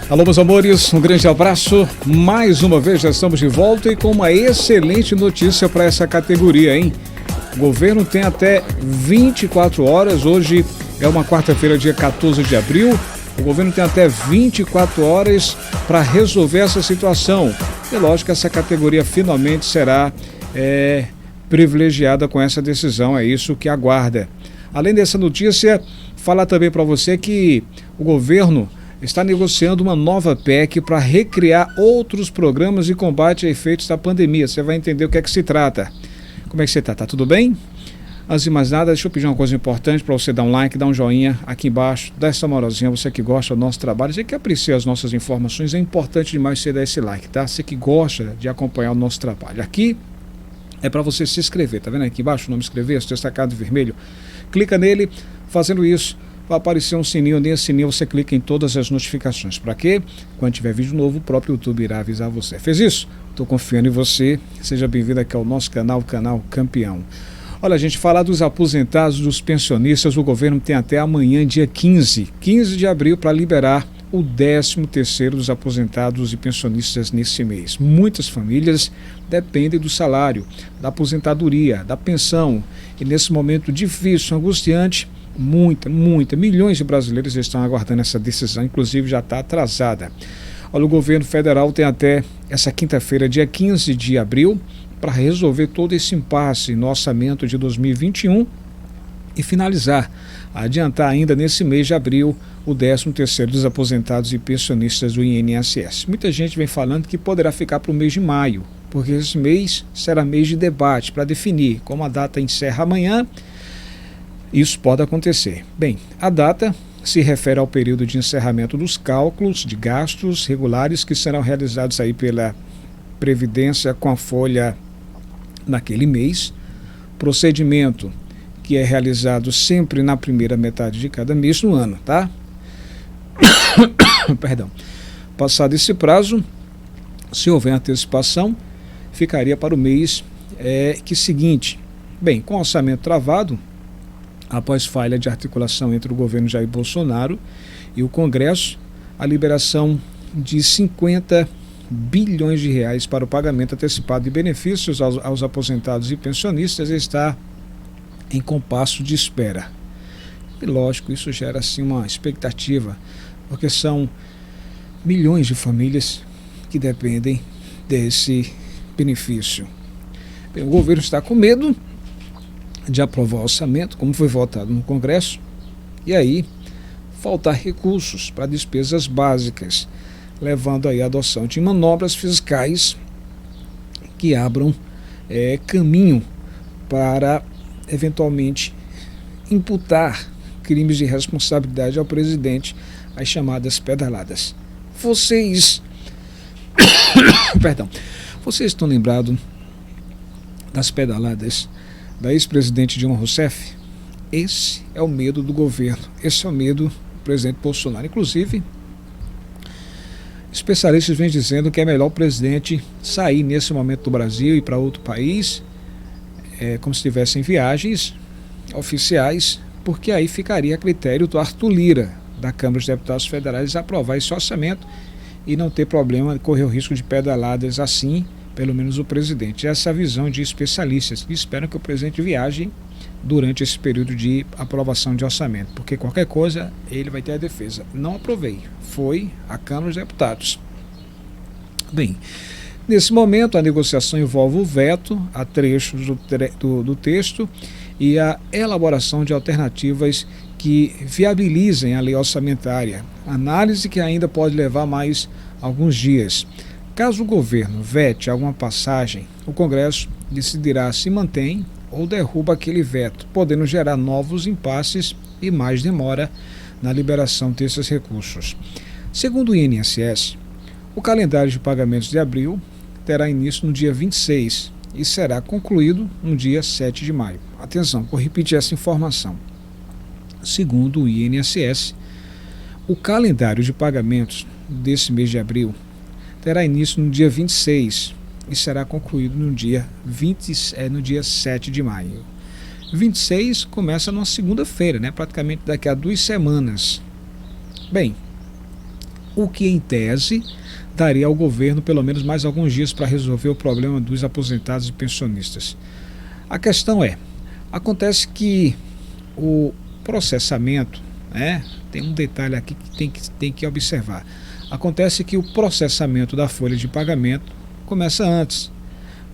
Alô, meus amores, um grande abraço. Mais uma vez já estamos de volta e com uma excelente notícia para essa categoria, hein? O governo tem até 24 horas, hoje é uma quarta-feira, dia 14 de abril. O governo tem até 24 horas para resolver essa situação. E lógico que essa categoria finalmente será privilegiada com essa decisão, é isso que aguarda. Além dessa notícia, falar também para você que o governo está negociando uma nova PEC para recriar outros programas de combate a efeitos da pandemia. Você vai entender o que é que se trata. Como é que você está? Tá tudo bem? Antes de mais nada, deixa eu pedir uma coisa importante para você dar um like, dar um joinha aqui embaixo, dá essa moralzinha, você que gosta do nosso trabalho, você que aprecia as nossas informações, é importante demais você dar esse like, tá? Você que gosta de acompanhar o nosso trabalho. Aqui é para você se inscrever, tá vendo aqui embaixo o nome inscrever, esse destacado vermelho? Clica nele, fazendo isso, vai aparecer um sininho, nesse sininho você clica em todas as notificações. Para quê? Quando tiver vídeo novo, o próprio YouTube irá avisar você. Fez isso? Estou confiando em você. Seja bem-vindo aqui ao nosso canal, o canal Campeão. Olha, gente, falar dos aposentados, dos pensionistas, o governo tem até amanhã, dia 15 de abril, para liberar o 13º dos aposentados e pensionistas nesse mês. Muitas famílias dependem do salário, da aposentadoria, da pensão. E nesse momento difícil, angustiante, milhões de brasileiros estão aguardando essa decisão, inclusive já está atrasada. Olha, o governo federal tem até essa quinta-feira, dia 15 de abril, para resolver todo esse impasse no orçamento de 2021 e finalizar, adiantar ainda nesse mês de abril o 13º dos aposentados e pensionistas do INSS. Muita gente vem falando que poderá ficar para o mês de maio, porque esse mês será mês de debate para definir como a data encerra amanhã. Isso pode acontecer. Bem, a data se refere ao período de encerramento dos cálculos de gastos regulares que serão realizados aí pela Previdência com a folha naquele mês, procedimento que é realizado sempre na primeira metade de cada mês no ano, tá? Perdão. Passado esse prazo, se houver antecipação, ficaria para o mês seguinte. Bem, com o orçamento travado, após falha de articulação entre o governo Jair Bolsonaro e o Congresso, a liberação de 50 bilhões de reais para o pagamento antecipado de benefícios aos aposentados e pensionistas está em compasso de espera. E lógico, isso gera assim uma expectativa, porque são milhões de famílias que dependem desse benefício. Bem, o governo está com medo de aprovar o orçamento, como foi votado no Congresso, e aí faltar recursos para despesas básicas, levando aí a adoção de manobras fiscais que abram caminho para eventualmente imputar crimes de responsabilidade ao presidente, as chamadas pedaladas. Vocês estão lembrados das pedaladas da ex-presidente Dilma Rousseff? Esse é o medo do governo, esse é o medo do presidente Bolsonaro. Inclusive, especialistas vêm dizendo que é melhor o presidente sair nesse momento do Brasil e ir para outro país, como se estivessem viagens oficiais, porque aí ficaria a critério do Arthur Lira, da Câmara dos Deputados Federais, aprovar esse orçamento e não ter problema de correr o risco de pedaladas assim, pelo menos o presidente. Essa é a visão de especialistas que esperam que o presidente viaje durante esse período de aprovação de orçamento, porque qualquer coisa ele vai ter a defesa. Não aprovei, foi a Câmara dos Deputados. Bem, nesse momento a negociação envolve o veto a trechos do texto e a elaboração de alternativas que viabilizem a lei orçamentária, análise que ainda pode levar mais alguns dias. Caso o governo vete alguma passagem, o Congresso decidirá se mantém ou derruba aquele veto, podendo gerar novos impasses e mais demora na liberação desses recursos. Segundo o INSS, o calendário de pagamentos de abril terá início no dia 26 e será concluído no dia 7 de maio. Atenção, vou repetir essa informação. Segundo o INSS, o calendário de pagamentos desse mês de abril terá início no dia 26 e será concluído no dia 7 de maio. 26 começa numa segunda-feira, praticamente daqui a 2 semanas. Bem, o que em tese daria ao governo pelo menos mais alguns dias para resolver o problema dos aposentados e pensionistas. A questão acontece que o processamento, tem um detalhe aqui que tem que observar. Acontece que o processamento da folha de pagamento começa antes,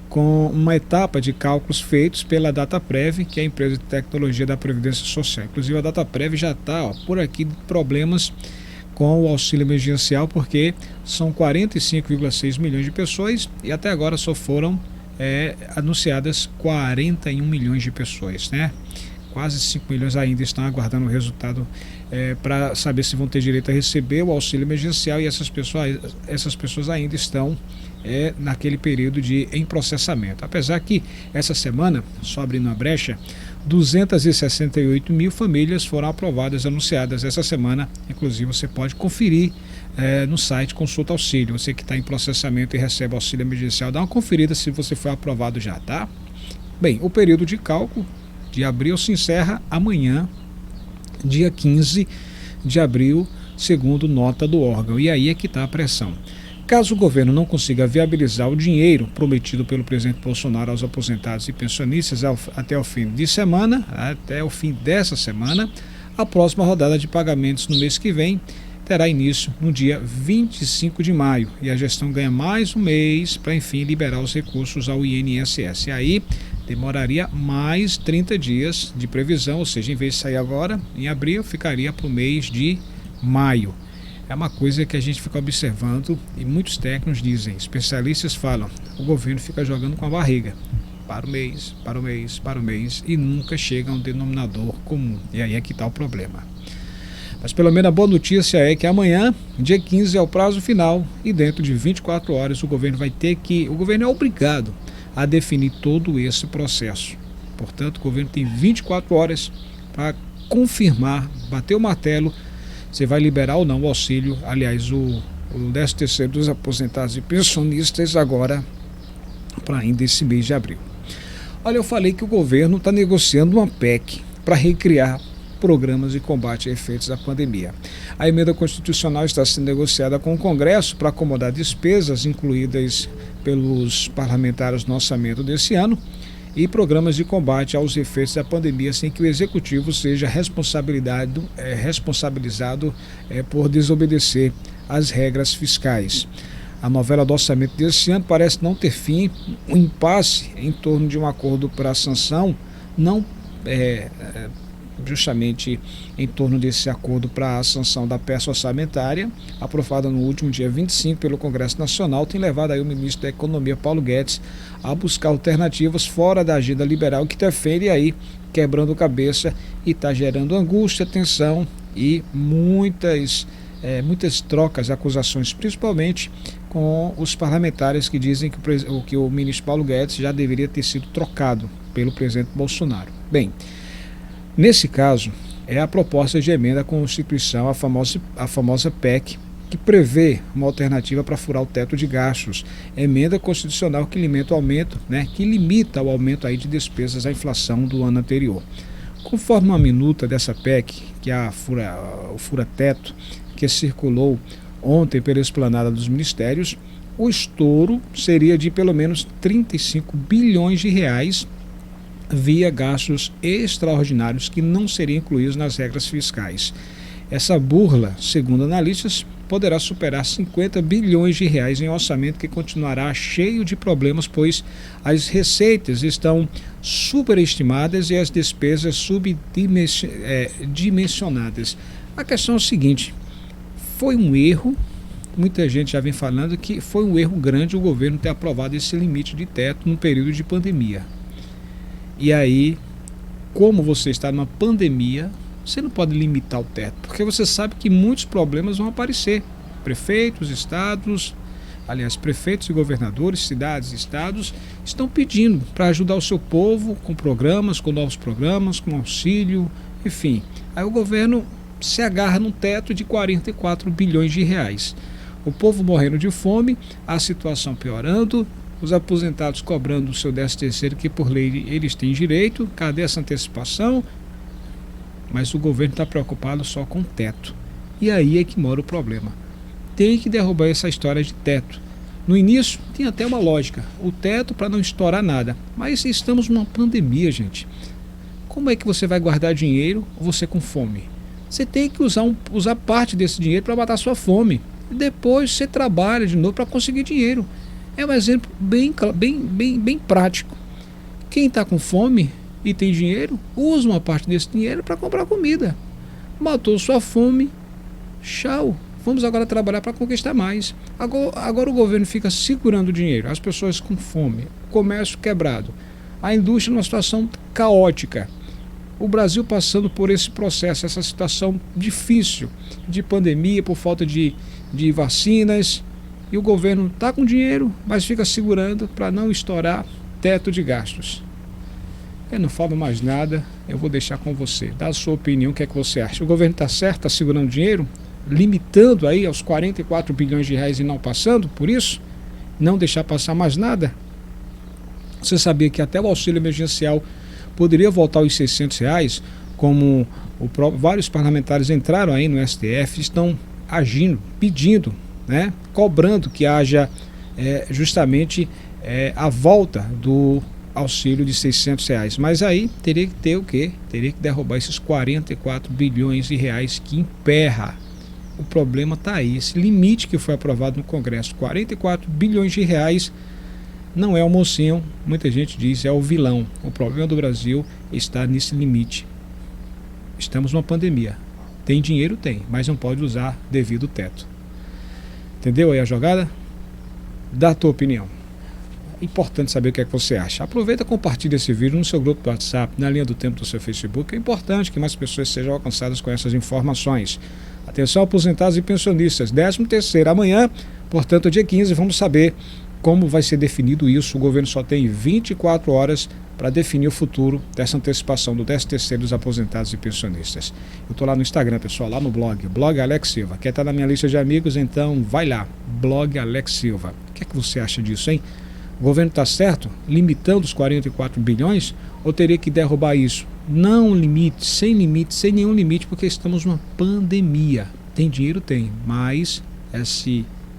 com uma etapa de cálculos feitos pela Dataprev, que é a empresa de tecnologia da Previdência Social. Inclusive a Dataprev já está por aqui problemas com o auxílio emergencial, porque são 45,6 milhões de pessoas e até agora só foram anunciadas 41 milhões de pessoas, Quase 5 milhões ainda estão aguardando o resultado para saber se vão ter direito a receber o auxílio emergencial, e essas pessoas ainda estão naquele período em processamento. Apesar que essa semana, só abrindo uma brecha, 268 mil famílias foram aprovadas, anunciadas essa semana. Inclusive você pode conferir no site Consulta Auxílio. Você que está em processamento e recebe auxílio emergencial, dá uma conferida se você foi aprovado já, tá? Bem, o período de cálculo de abril se encerra amanhã, dia 15 de abril, segundo nota do órgão. E aí é que está a pressão. Caso o governo não consiga viabilizar o dinheiro prometido pelo presidente Bolsonaro aos aposentados e pensionistas até o fim dessa semana, a próxima rodada de pagamentos no mês que vem terá início no dia 25 de maio. E a gestão ganha mais um mês para, enfim, liberar os recursos ao INSS. E aí demoraria mais 30 dias de previsão, ou seja, em vez de sair agora, em abril, ficaria para o mês de maio. É uma coisa que a gente fica observando e muitos técnicos dizem, especialistas falam, o governo fica jogando com a barriga, para o mês e nunca chega a um denominador comum. E aí é que está o problema. Mas pelo menos a boa notícia é que amanhã, dia 15, é o prazo final e dentro de 24 horas o governo é obrigado a definir todo esse processo. Portanto, o governo tem 24 horas para confirmar, bater o martelo, se vai liberar ou não o auxílio, aliás, o 13º dos aposentados e pensionistas agora para ainda esse mês de abril. Olha, eu falei que o governo está negociando uma PEC para recriar programas de combate a efeitos da pandemia. A emenda constitucional está sendo negociada com o Congresso para acomodar despesas incluídas pelos parlamentares no orçamento desse ano e programas de combate aos efeitos da pandemia sem que o Executivo seja responsabilizado por desobedecer às regras fiscais. A novela do orçamento desse ano parece não ter fim. O impasse em torno de um acordo para a sanção justamente em torno desse acordo para a sanção da peça orçamentária, aprovada no último dia 25 pelo Congresso Nacional, tem levado aí o ministro da Economia, Paulo Guedes, a buscar alternativas fora da agenda liberal que defende aí, quebrando cabeça, e está gerando angústia, tensão e muitas trocas, acusações, principalmente com os parlamentares que dizem que o ministro Paulo Guedes já deveria ter sido trocado pelo presidente Bolsonaro. Bem, nesse caso, é a proposta de emenda à Constituição, a famosa PEC, que prevê uma alternativa para furar o teto de gastos. Emenda constitucional que limita o aumento aí de despesas à inflação do ano anterior. Conforme uma minuta dessa PEC, que é o fura-teto, que circulou ontem pela esplanada dos ministérios, o estouro seria de pelo menos 35 bilhões de reais via gastos extraordinários que não seriam incluídos nas regras fiscais. Essa burla, segundo analistas, poderá superar 50 bilhões de reais em orçamento que continuará cheio de problemas, pois as receitas estão superestimadas e as despesas subdimensionadas. A questão é o seguinte: foi um erro, muita gente já vem falando que foi um erro grande o governo ter aprovado esse limite de teto no período de pandemia. E aí, como você está numa pandemia, você não pode limitar o teto, porque você sabe que muitos problemas vão aparecer. Prefeitos e governadores, cidades e estados estão pedindo para ajudar o seu povo com novos programas, com auxílio, enfim. Aí o governo se agarra num teto de 44 bilhões de reais. O povo morrendo de fome, a situação piorando, os aposentados cobrando o seu 13º, que por lei eles têm direito. Cadê essa antecipação? Mas o governo está preocupado só com o teto. E aí é que mora o problema. tem que derrubar essa história de teto. No início tem até uma lógica, o teto para não estourar nada, mas estamos numa pandemia, gente. Como é que você vai guardar dinheiro você com fome? Você tem que usar parte desse dinheiro para matar sua fome. E depois você trabalha de novo para conseguir dinheiro. É um exemplo bem prático. Quem está com fome e tem dinheiro, usa uma parte desse dinheiro para comprar comida. Matou sua fome, tchau. Vamos agora trabalhar para conquistar mais. Agora o governo fica segurando o dinheiro, as pessoas com fome, o comércio quebrado, a indústria numa situação caótica. O Brasil passando por esse processo, essa situação difícil de pandemia, por falta de vacinas. E o governo está com dinheiro, mas fica segurando para não estourar teto de gastos. Eu não falo mais nada, eu vou deixar com você. Dá a sua opinião, o que é que você acha? O governo está certo, está segurando dinheiro? Limitando aí aos 44 bilhões de reais e não passando por isso? Não deixar passar mais nada? Você sabia que até o auxílio emergencial poderia voltar aos R$600, como vários parlamentares entraram aí no STF, estão agindo, pedindo, né, cobrando que haja justamente a volta do auxílio de R$600. Mas aí teria que ter o quê? Teria que derrubar esses 44 bilhões de reais que emperra. O problema está aí, esse limite que foi aprovado no Congresso, 44 bilhões de reais, não é o mocinho, muita gente diz, é o vilão. O problema do Brasil está nesse limite. Estamos numa pandemia. Tem dinheiro? Tem, mas não pode usar devido ao teto. Entendeu aí a jogada? Dá a tua opinião. É importante saber o que é que você acha. Aproveita e compartilha esse vídeo no seu grupo do WhatsApp, na linha do tempo do seu Facebook. É importante que mais pessoas sejam alcançadas com essas informações. Atenção, aposentados e pensionistas. 13º amanhã, portanto, dia 15, vamos saber como vai ser definido isso. O governo só tem 24 horas para definir o futuro dessa antecipação do 13º dos aposentados e pensionistas. Eu estou lá no Instagram, pessoal, lá no blog Alex Silva. Quer estar na minha lista de amigos? Então vai lá, blog Alex Silva. O que é que você acha disso, hein? O governo está certo, limitando os 44 bilhões, ou teria que derrubar isso? Não limite, sem nenhum limite, porque estamos numa pandemia. Tem dinheiro? Tem, mas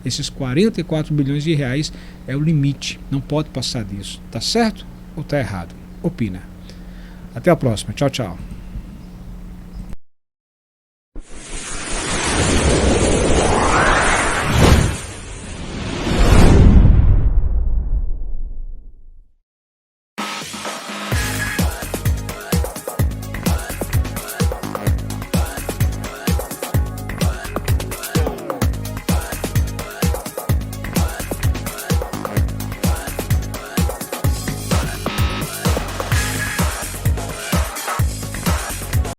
esses 44 bilhões de reais é o limite, não pode passar disso. Tá certo ou tá errado? Opina. Até a próxima, tchau, tchau.